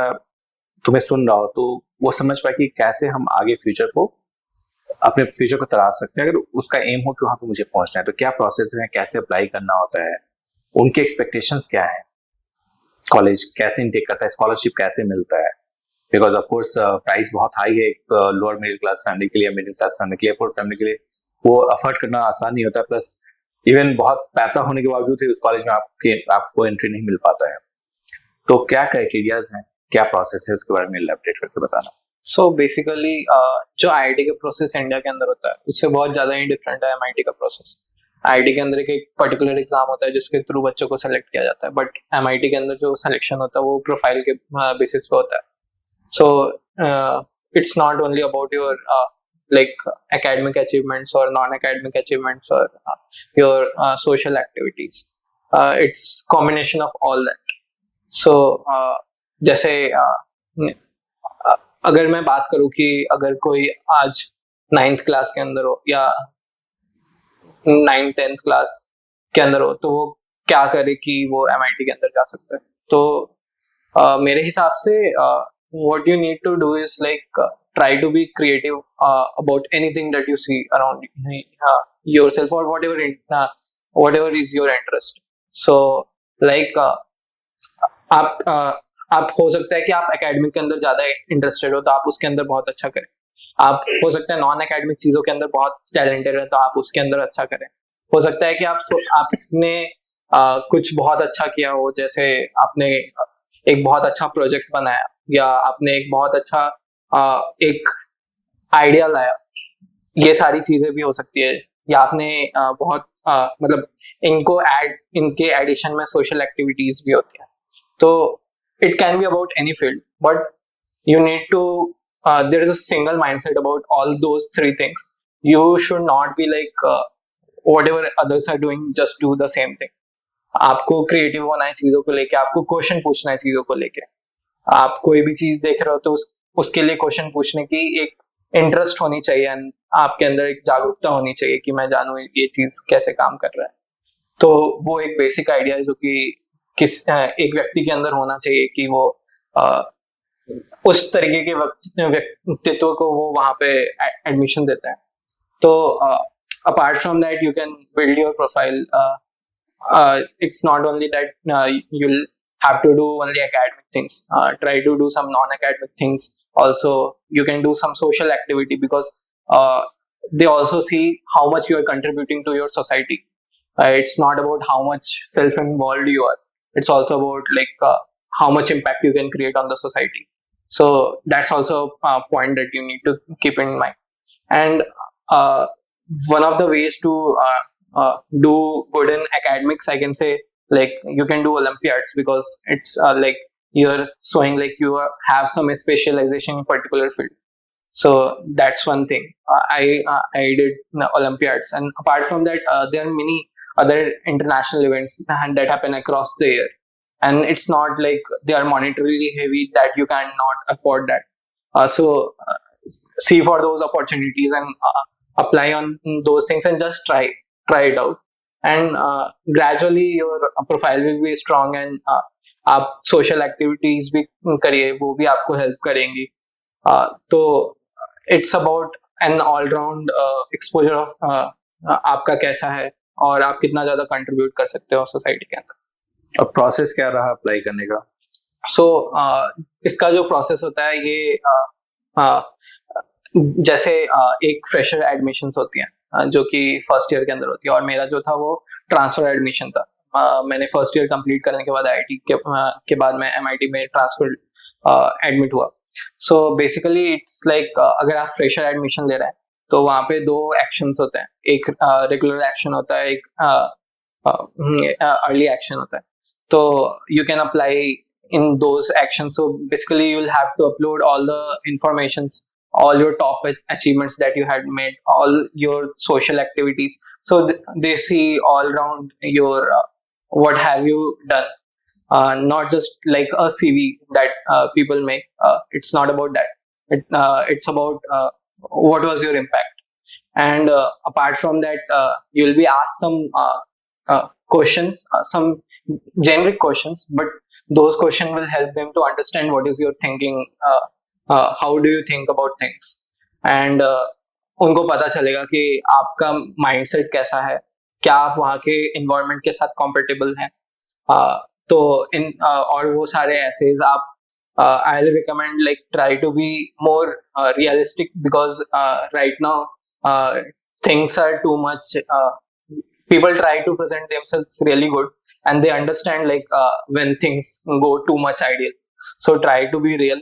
तुम्हें सुन रहा हो तो वो समझ पाए कि कैसे हम आगे फ्यूचर को, अपने फ्यूचर को तराश सकते हैं. अगर उसका एम हो कि वहां पे मुझे पहुंचना है, तो क्या प्रोसेस है, कैसे अप्लाई करना होता है, उनके एक्सपेक्टेशंस क्या है, कॉलेज कैसे इनटेक करता है, स्कॉलरशिप कैसे मिलता है. बिकॉज ऑफ कोर्स प्राइस बहुत हाई है एक लोअर मिडिल क्लास फैमिली के लिए, मिडिल क्लास फैमिली के लिए, पोर फैमिली के लिए वो अफोर्ड करना आसान नहीं होता. प्लस इवन बहुत पैसा होने के बावजूद उस कॉलेज में आपको एंट्री नहीं मिल पाता है. तो क्या क्राइटेरियाज हैं, क्या प्रोसेस है, उसके बारे में इलैबोरेट करके बताना. सो बेसिकली जो IIT का प्रोसेस इंडिया के अंदर होता है उससे बहुत ज्यादा ही डिफरेंट है MIT का प्रोसेस. IIT के अंदर एक पर्टिकुलर एग्जाम होता है जिसके थ्रू बच्चों को सेलेक्ट किया जाता है, बट MIT के अंदर जो सिलेक्शन होता है वो प्रोफाइल के बेसिस पे होता है. So it's not only about your like academic achievements or non-academic achievements or your social activities. It's combination of all that. So जैसे अगर मैं बात करूँ कि अगर कोई आज 9th क्लास के अंदर हो या 9th 10th क्लास के अंदर हो तो वो क्या करे कि वो MIT के अंदर जा सकता है. तो मेरे हिसाब से what you need to do is like try to be creative about anything that you see around yourself or whatever is your interest. So like आप हो सकता है कि आप एकेडमिक के अंदर ज्यादा इंटरेस्टेड हो तो आप उसके अंदर बहुत अच्छा करें. आप हो सकता है नॉन एकेडमिक चीजों के अंदर बहुत टैलेंटेड है तो आप उसके अंदर अच्छा करें. हो सकता है कि आपने कुछ बहुत अच्छा किया हो, जैसे आपने एक बहुत अच्छा प्रोजेक्ट बनाया या आपने एक बहुत अच्छा एक आइडिया लाया, ये सारी चीजें भी हो सकती है. या आपने बहुत मतलब इनके एडिशन में सोशल एक्टिविटीज भी होती हैं. तो it can be about any field, but you need to there is a single mindset about all those 3 things. You should not be like whatever others are doing, just do the same thing. आपको creative होना है चीजों को लेके, आपको question पूछना है चीजों को लेके. आप कोई भी चीज देख रहे हो तो उसके लिए क्वेश्चन पूछने की एक इंटरेस्ट होनी चाहिए एंड आपके अंदर एक जागरूकता होनी चाहिए कि मैं जानूं ये चीज कैसे काम कर रहा है. तो वो एक बेसिक आइडिया है जो कि एक व्यक्ति के अंदर होना चाहिए कि वो उस तरीके के व्यक्तित्व को वो वहां पे एडमिशन देते हैं. तो apart from that you can build your profile. It's not only that you'll have to do only academic things. Try to do some non-academic things. Also, you can do some social activity because they also see how much you are contributing to your society. It's not about how much self-involved you are. It's also about like how much impact you can create on the society. So that's also a point that you need to keep in mind. And uh, one of the ways to do good in academics, I can say, like you can do Olympiads, because it's like you're showing like have some specialization in particular field. So that's one thing. I did Olympiads, and apart from that, there are many other international events that happen across the year, and it's not like they are monetarily heavy that you cannot afford that. So see for those opportunities and apply on those things, and just try it out, and gradually your profile will be strong, and आप social activities भी करिए, वो भी आपको help करेंगी. तो it's about an all round exposure of आपका कैसा है, और आप कितना ज्यादा कंट्रीब्यूट कर सकते हो सोसाइटी के अंदर. अब प्रोसेस क्या रहा अप्लाई करने का? सो इसका जो प्रोसेस होता है, ये जैसे एक फ्रेशर एडमिशंस होती हैं जो कि फर्स्ट ईयर के अंदर होती है, और मेरा जो था वो ट्रांसफर एडमिशन था. मैंने फर्स्ट ईयर कंप्लीट करने के बाद आईआईटी के बाद मैं एमआईटी में ट्रांसफर एडमिट हुआ. सो बेसिकली इट्स लाइक अगर आप फ्रेशर एडमिशन ले रहे हैं तो वहाँ पे दो एक्शंस होते हैं. एक रेगुलर एक्शन होता है, एक अर्ली एक्शन होता है. तो you can apply in those actions. So basically you will have to upload all the informations, all your top achievements that you had made, all your social activities, so they see all around your what have you done, not just like a CV that people make. It's not about that. It's about what was your impact. And apart from that, you will be asked some questions, some generic questions, but those questions will help them to understand what is your thinking, how do you think about things, and उनको पता चलेगा कि आपका mindset कैसा है, क्या आप वहाँ के इन्वायरमेंट के साथ कॉम्पेटेबल हैं. तो इन और वो सारे एसेज आप I will recommend like try to be more realistic, because right now things are too much. People try to present themselves really good, and they understand like when things go too much ideal. So try to be real.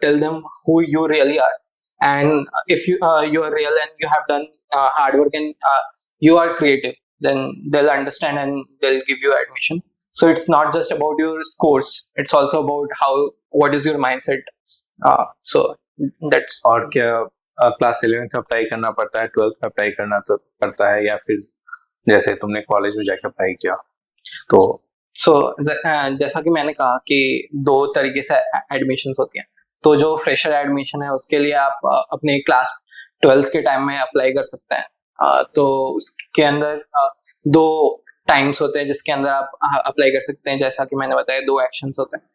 Tell them who you really are, and if you are real and you have done hard work, and you are creative, then they'll understand and they'll give you admission. So it's not just about your scores, it's also about what is your mindset. So that's. और क्या class 11th में apply करना पड़ता है, 12th में apply करना तो पड़ता है, या फिर जैसे तुमने कॉलेज में जाके अप्लाई किया? तो जैसा कि मैंने कहा कि दो तरीके से एडमिशंस होती हैं. तो जो फ्रेशर एडमिशन है उसके लिए आप अपने क्लास 12th के टाइम में अप्लाई कर सकते हैं. तो उसके अंदर दो टाइम्स होते हैं जिसके अंदर आप अप्लाई कर सकते हैं. जैसा कि मैंने बताया, दो एक्शंस होते हैं.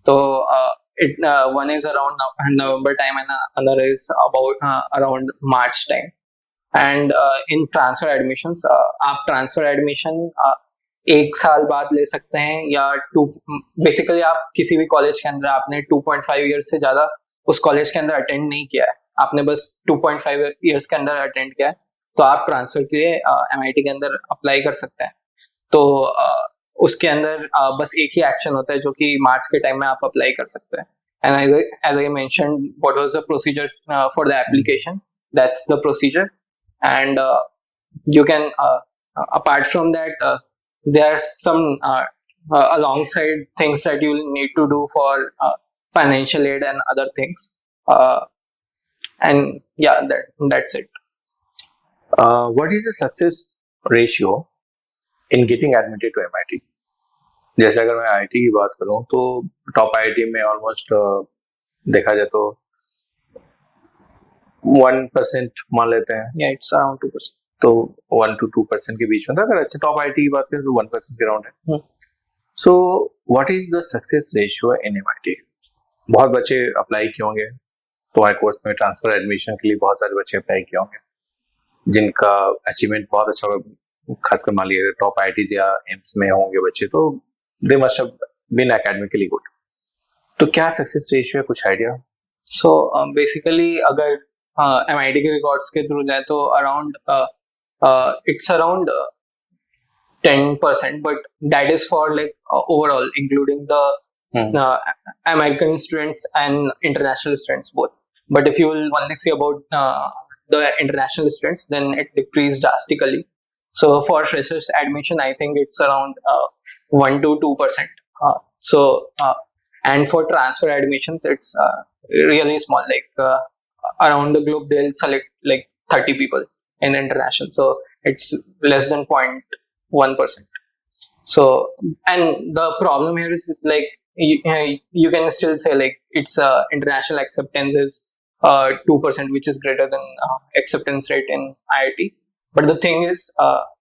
तो one is around November time and another is about around March time. And in transfer admissions, आप transfer admission एक साल बाद ले सकते हैं, या बेसिकली आप किसी भी कॉलेज के अंदर आपने 2.5 ईयर्स से ज्यादा उस कॉलेज के अंदर अटेंड नहीं किया है, आपने बस 2.5 ईयर्स के अंदर अटेंड किया है, तो आप ट्रांसफर के लिए एमआईटी के अंदर अप्लाई कर सकते हैं. तो उसके अंदर बस एक ही एक्शन होता है जो कि मार्च के टाइम में आप अप्लाई कर सकते हैं. And as I mentioned what was the procedure for the application, that's the procedure. And you can apart from that, there are some alongside things that you will need to do for financial aid and other things, and yeah, that's it. What is the success ratio in getting admitted to MIT? जैसे अगर मैं IIT की बात करूं तो top IIT में almost देखा जाए तो 1% मान लेते हैं. Yeah, it's around 2%. तो 1 to 2% के बीच में था. अगर अच्छा टॉप IIT की बात करें तो 1% के अराउंड है. Hmm. So what is the success ratio in MIT? बहुत बच्चे अप्लाई किए होंगे तुम्हारे कोर्स में, ट्रांसफर एडमिशन के लिए बहुत सारे बच्चे अप्लाई किए होंगे जिनका अचीवमेंट बहुत अच्छा होगा. खासकर मान लीजिए टॉप IITs या एम्स में होंगे बच्चे, तो they must have been academically good. तो क्या सक्सेस रेशियो है, कुछ आइडिया? सो बेसिकली अगर MIT के रिकॉर्ड्स के थ्रू जाए तो around it's around 10%, but that is for like overall, including the American students and international students both. But if you will only see about the international students, then it decreased drastically. So for freshers admission, I think it's around 1 to 2%. And for transfer admissions, it's really small. Like around the globe, they'll select like 30 people in international, so it's less than 0.1%. So, and the problem here is like you can still say like it's international acceptance is 2%, which is greater than acceptance rate in IIT. But the thing is,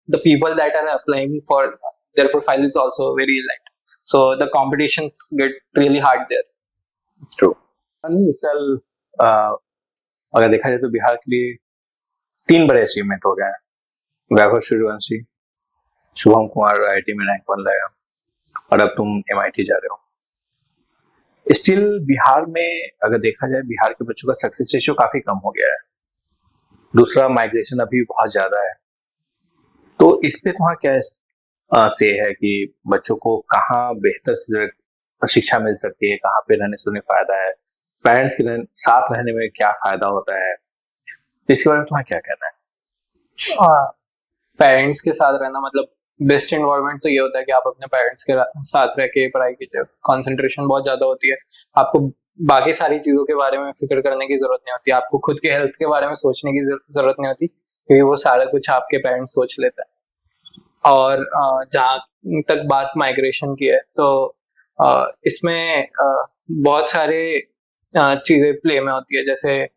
the people that are applying for their profile is also very light. So the competitions get really hard there. True. इस साल अगर देखा जाए तो बिहार के लिए 3 बड़े achievement हो गए हैं। वैभव सूर्यवंशी, शुभम कुमार IIT में रैंक 1 लाया, और अब तुम MIT जा रहे हो। स्टिल बिहार में अगर देखा जाए, बिहार के बच्चों का सक्सेस रेशियो काफी कम हो गया है। दूसरा, माइग्रेशन अभी बहुत ज्यादा है। तो इस पे तुम्हारा क्या से है कि बच्चों को कहाँ बेहतर से शिक्षा मिल सकती है, कहाँ पे रहने से उन्हें फायदा है, पेरेंट्स के साथ रहने में क्या फायदा होता है, इसके बारे में तुम्हारा क्या कहना है? पेरेंट्स के साथ रहना मतलब बेस्ट एनवायरनमेंट तो ये होता है कि आप अपने पेरेंट्स के साथ रह के पढ़ाई कीजिए। कंसंट्रेशन बहुत ज्यादा होती है, आपको बाकी सारी चीजों के बारे में फिक्र करने की जरूरत नहीं होती, आपको खुद के हेल्थ के बारे में सोचने की जरूरत नहीं होती, क्योंकि वो सारा कुछ आपके पेरेंट्स सोच लेते हैं। और जहाँ तक बात माइग्रेशन की है, तो इसमें बहुत सारे चीजें प्ले में होती है। जैसे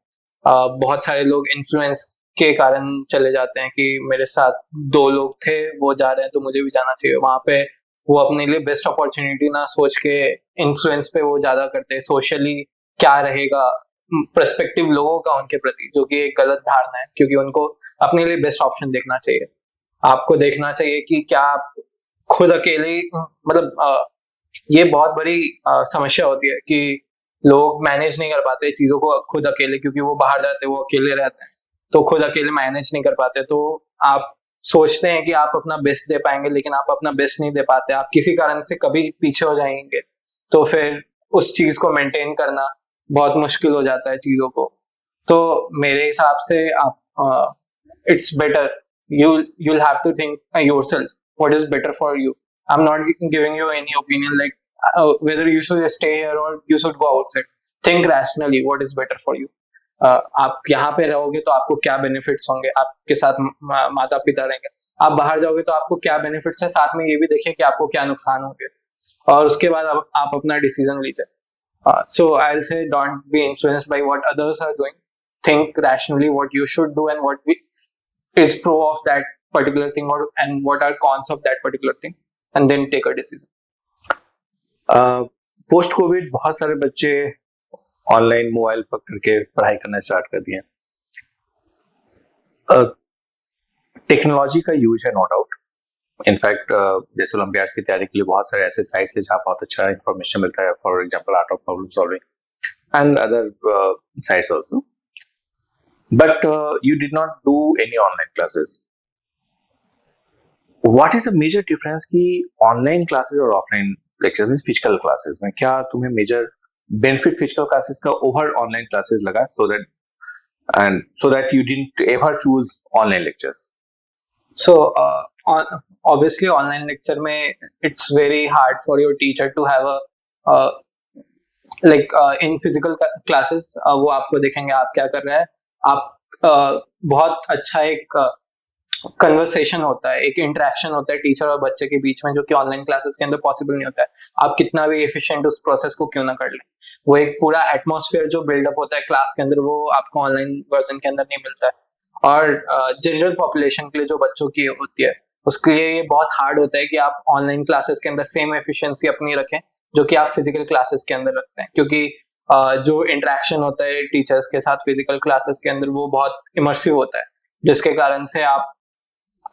बहुत सारे लोग इन्फ्लुएंस के कारण चले जाते हैं कि मेरे साथ 2 लोग थे, वो जा रहे हैं तो मुझे भी जाना चाहिए। वहां पे वो अपने लिए बेस्ट अपॉर्चुनिटी ना सोच के इन्फ्लुएंस पे वो ज्यादा करते हैं, सोशली क्या रहेगा पर्सपेक्टिव लोगों का उनके प्रति, जो कि एक गलत धारणा है, क्योंकि उनको अपने लिए बेस्ट ऑप्शन देखना चाहिए। आपको देखना चाहिए कि क्या आप खुद अकेले, मतलब ये बहुत बड़ी समस्या होती है कि लोग मैनेज नहीं कर पाते चीजों को खुद अकेले, क्योंकि वो बाहर जाते हैं, वो अकेले रहते हैं, तो खुद अकेले मैनेज नहीं कर पाते। तो आप सोचते हैं कि आप अपना बेस्ट दे पाएंगे, लेकिन आप अपना बेस्ट नहीं दे पाते, आप किसी कारण से कभी पीछे हो जाएंगे, तो फिर उस चीज को मेंटेन करना बहुत मुश्किल हो जाता है चीजों को। तो मेरे हिसाब से आप it's better, you'll have to think yourself what is better for you. I'm not giving you any opinion like whether you should stay here or you should go outside. Think rationally what is better for you. आप यहाँ पे रहोगे तो आपको क्या benefits होंगे, आपके साथ माता पिता रहेंगे। आप बाहर जाओगे तो आपको क्या बेनिफिट्स है, साथ में ये भी देखिए कि आपको क्या नुकसान होंगे, और उसके बाद आप अपना डिसीजन लीजिए। So I'll say don't be influenced by what others are doing. Think rationally what you should do and what is pro of that particular thing, and what are cons of that particular thing, and then take a decision. Post Covid बहुत सारे बच्चे online mobile पकड़ के पढ़ाई करना start कर दिए। Technology का यूज है, नो डाउट। इनफैक्ट जैसे ओलंपियाड्स की तैयारी के लिए बहुत सारे ऐसे साइट्स हैं जहाँ बहुत अच्छा इंफॉर्मेशन मिलता है, for example art of problem solving and other sites also. But you did not do any online classes. What is the major difference कि online classes और offline lectures means physical classes में क्या तुम्हें major benefit physical classes का over online classes लगा, so that you didn't ever choose online lectures? So obviously online lecture में it's very hard for your teacher to have a in physical classes वो आपको देखेंगे आप क्या कर रहे हैं, आप बहुत अच्छा एक कन्वर्सेशन होता है, एक इंटरेक्शन होता है टीचर और बच्चे के बीच में, जो कि ऑनलाइन क्लासेस के अंदर पॉसिबल नहीं होता है। आप कितना भी एफिशिएंट उस प्रोसेस को क्यों ना कर लें, वो एक पूरा एटमॉस्फेयर जो बिल्डअप होता है क्लास के अंदर, वो आपको ऑनलाइन वर्जन के अंदर नहीं मिलता है। और जनरल पॉपुलेशन के लिए जो बच्चों की होती है, उसके लिए ये बहुत हार्ड होता है कि आप ऑनलाइन क्लासेस के अंदर सेम एफिशिएंसी अपनी रखें जो कि आप फिजिकल क्लासेस के अंदर रखते हैं, क्योंकि जो इंटरेक्शन होता है टीचर्स के साथ फिजिकल क्लासेस के अंदर वो बहुत इमर्सिव होता है, जिसके कारण से आप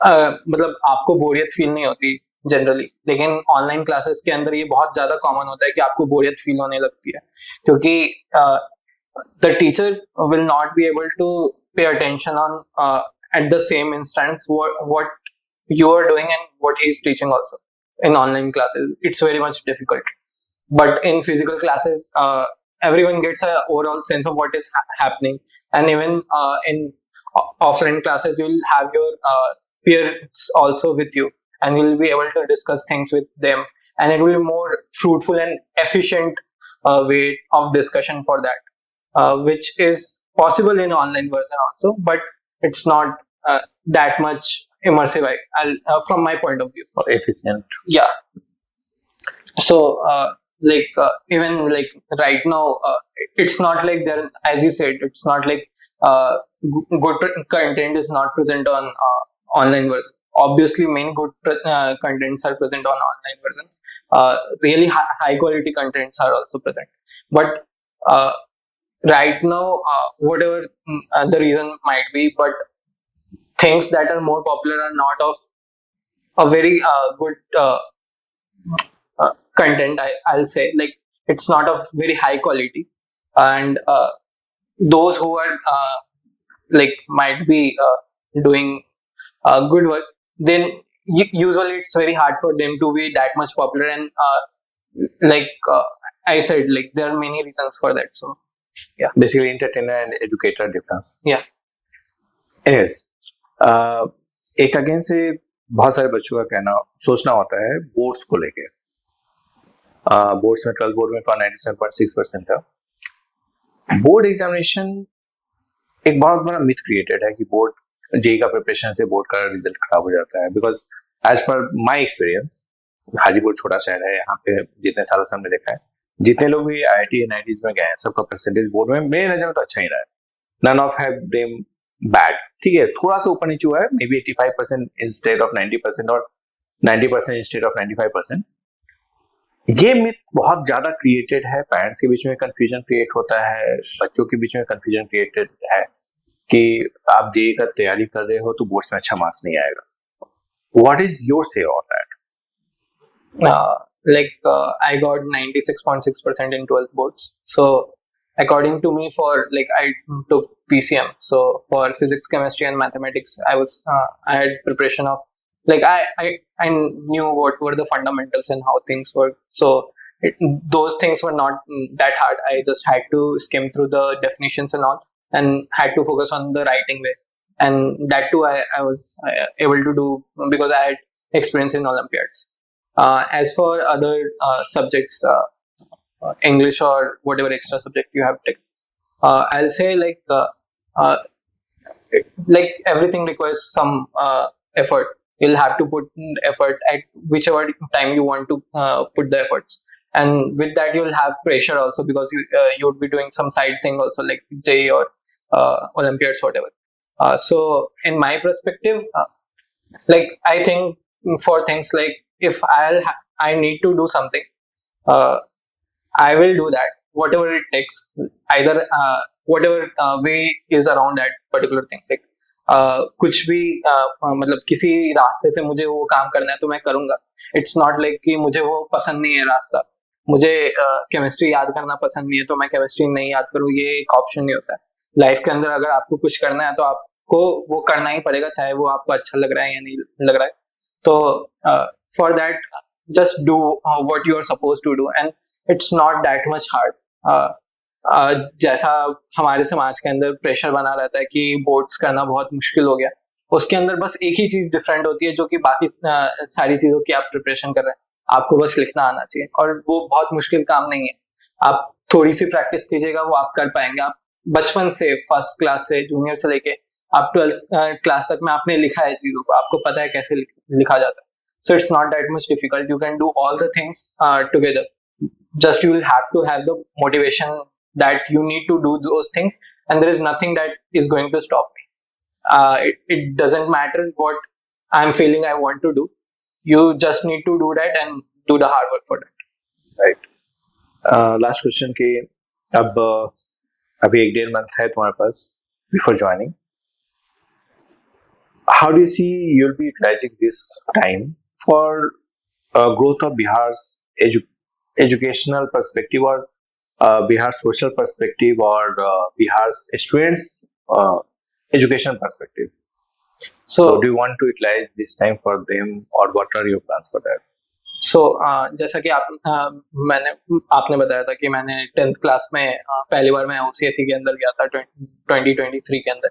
मतलब आपको बोरियत फील नहीं होती जनरली। लेकिन ऑनलाइन क्लासेस के अंदर ये बहुत ज्यादा कॉमन होता है कि आपको बोरियत फील होने लगती है, क्योंकि the teacher will not be able to pay attention on at the same instance what you are doing and what he is teaching also in online classes. It's very much difficult, but in physical classes everyone gets a overall sense of what is happening, and even in offline classes, you'll have your peers also with you, and you'll be able to discuss things with them, and it will be more fruitful and efficient way of discussion for that, which is possible in online version also, but it's not that much immersive, from my point of view. Or efficient. Yeah. So even like right now, it's not like there, as you said, it's not like good content is not present on online version. Obviously many good contents are present on online version. Really high quality contents are also present, but right now, whatever the reason might be, but things that are more popular are not of a very good content. I'll say, like, it's not of very high quality, and those who are like might be doing good work, then usually it's very hard for them to be that much popular, and like I said, like there are many reasons for that. So Basically entertainer and educator difference. Yeah. Anyways, एक again से बहुत सारे बच्चों का कहना सोचना होता है बोर्ड्स को लेके। बोर्ड्स में 12th बोर्ड में 97.6% था। बोर्ड एग्जामिनेशन एक बहुत बड़ा मिथ क्रिएटेड है कि बोर्ड जेई का प्रिपरेशन से बोर्ड का रिजल्ट खराब हो जाता है, because as per my experience, Hajipur छोटा शहर है, यहाँ पे जितने सालों से हमने देखा है, जितने लोग भी IIT NITs में गए हैं, सबका परसेंटेज बोर्ड में मेरे नजर में तो अच्छा ही रहा है। None of have them bad, ठीक है, थोड़ा सा ऊपर नीचे हुआ है, मे बी 85% इंस्टेड ऑफ 90% और 90% इंस्टेड ऑफ 95%। ये मिथ बहुत ज्यादा क्रिएटेड है, पेरेंट्स के बीच में कंफ्यूजन क्रिएट होता है, बच्चों के बीच में कंफ्यूजन क्रिएटेड है कि आप जेई का तैयारी कर रहे हो तो बोर्ड्स में अच्छा मार्क्स नहीं आएगा। व्हाट इज योर से on that? I got 96.6% in 12th boards. So according to me, for like I took PCM. So for physics, chemistry, and mathematics, I had preparation of, like, I knew what were the fundamentals and how things work. So those things were not that hard. I just had to skim through the definitions and all, and had to focus on the writing way. And that too, I was able to do because I had experience in Olympiads. As for other subjects, English or whatever extra subject you have taken, I'll say like everything requires some effort. You'll have to put effort at whichever time you want to put the efforts, and with that you'll have pressure also, because you would be doing some side thing also, like JEE or Olympiads, whatever. So in my perspective, like I think for things like, if I need to do something, I will do that, whatever it takes, either whatever way is around that particular thing. Like कुछ भी मतलब किसी रास्ते से मुझे वो काम करना है तो मैं करूंगा. It's not like कि मुझे वो पसंद नहीं है रास्ता, मुझे केमिस्ट्री याद करना पसंद नहीं है तो मैं केमिस्ट्री नहीं याद करूँ, ये एक ऑप्शन नहीं होता है. लाइफ के अंदर अगर आपको कुछ करना है तो आपको वो करना ही पड़ेगा, चाहे वो आपको अच्छा लग रहा है या नहीं लग रहा है. तो for that, just do what you are supposed to do, and it's not that much hard. जैसा हमारे समाज के अंदर प्रेशर बना रहता है कि बोर्ड्स करना बहुत मुश्किल हो गया, उसके अंदर बस एक ही चीज डिफरेंट होती है, जो कि बाकी सारी चीजों की आप प्रिपरेशन कर रहे हैं, आपको बस लिखना आना चाहिए, और वो बहुत मुश्किल काम नहीं है. आप थोड़ी सी प्रैक्टिस कीजिएगा, वो आप कर पाएंगे. आप बचपन से, फर्स्ट क्लास से, जूनियर से लेके आप 12th क्लास तक में आपने लिखा है चीजों को, आपको पता है कैसे लिखा जाता है. So it's not that much difficult. You can do all the things together. Just you will have to have the motivation that you need to do those things, and there is nothing that is going to stop me. It doesn't matter what I'm feeling I want to do. You just need to do that and do the hard work for that. Right. Last question कि अब अभी 1.5 month है तुम्हारे पास before joining. How do you see you'll be utilizing this time for growth of Bihar's educational perspective, or Bihar's social perspective, or Bihar's students' education perspective? So do you want to utilize this time for them, or what are your plans for that? So जैसा कि आपने बताया था कि मैंने 10th class में पहली बार मैं OCSE के अंदर गया था 2023 के अंदर.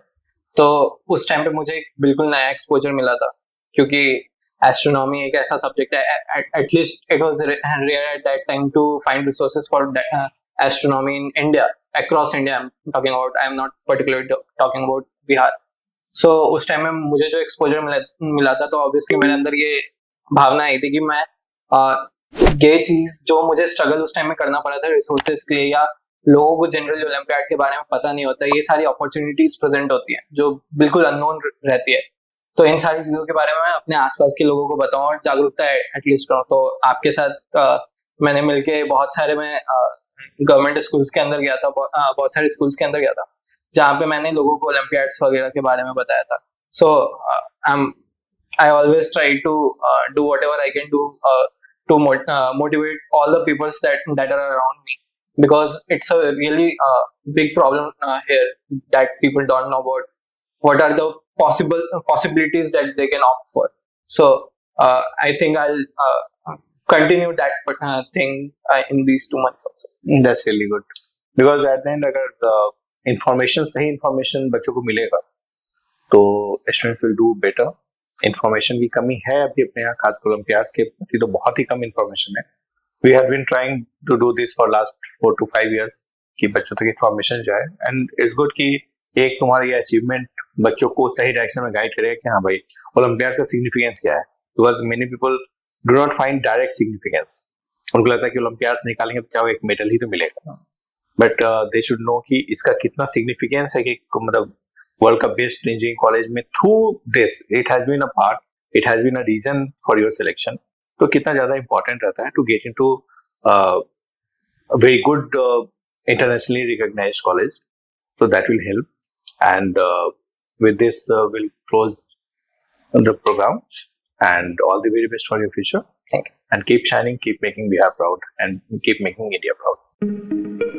तो उस टाइम पे मुझे बिल्कुल नया एक्सपोजर मिला था, क्योंकि एस्ट्रोनॉमी एक ऐसा सब्जेक्ट है, at least it was rare at that time to find resources for astronomy in India, across India I am talking about, I am not particularly talking about Bihar. So उस टाइम में मुझे जो एक्सपोजर मिला था, तो ऑब्वियसली मेरे अंदर ये भावना आई थी कि मैं ये चीज जो मुझे स्ट्रगल उस टाइम में करना पड़ा था रिसोर्सेज के लिए, या लोगों को जनरल ओलंपियाड के बारे में पता नहीं होता, ये सारी अपॉर्चुनिटीज प्रेजेंट होती हैं जो बिल्कुल अननोन रहती है। तो इन सारी चीजों के बारे में मैं अपने आसपास के लोगों को बताऊं और जागरूकता एटलीस्ट करूं। तो आपके साथ मैंने मिलके बहुत सारे, मैं गवर्नमेंट स्कूल्स के अंदर गया था, बहुत सारे स्कूल्स के अंदर गया था, जहाँ पे मैंने लोगों को ओलंपियाड्स वगैरह के बारे में बताया था। सो I always try to do whatever I can do to motivate all the people that are around me, because it's a really big problem here that people don't know about what are the possibilities that they can opt for. So I think I'll continue that thing in these 2 months also. That's really good. Because at the end, अगर information, सही information बच्चों को मिलेगा तो students will do better. Information की कमी है अभी अपने यहाँ, खासकर ओलंपियाड्स के प्रति तो बहुत ही कम इंफॉर्मेशन है। We have been trying to do this for last 4 to 5 years कि बच्चों तक इंफॉर्मेशन जाए, एंड इट्स गुड कि एक तुम्हारा ये अचीवमेंट बच्चों को सही डायरेक्शन में गाइड करेगा कि हाँ भाई ओलंपियाड्स का सिग्निफिकेंस क्या है। Because many people do not find direct significance, उनको लगता है कि ओलंपियाड्स निकालेंगे तो क्या होगा, एक मेडल ही तो मिलेगा, बट दे शुड नो कि इसका कितना सिग्निफिकेंस है, कि मतलब वर्ल्ड का बेस्ट इंजीनियरिंग कॉलेज में through this it has been a part, it has been a reason for your selection. तो कितना ज्यादा इंपॉर्टेंट रहता है to get into very good internationally recognised college, so that will help. And with this will close the program, and all the very best for your future. Thank you. And keep shining, keep making Bihar proud, and keep making India proud.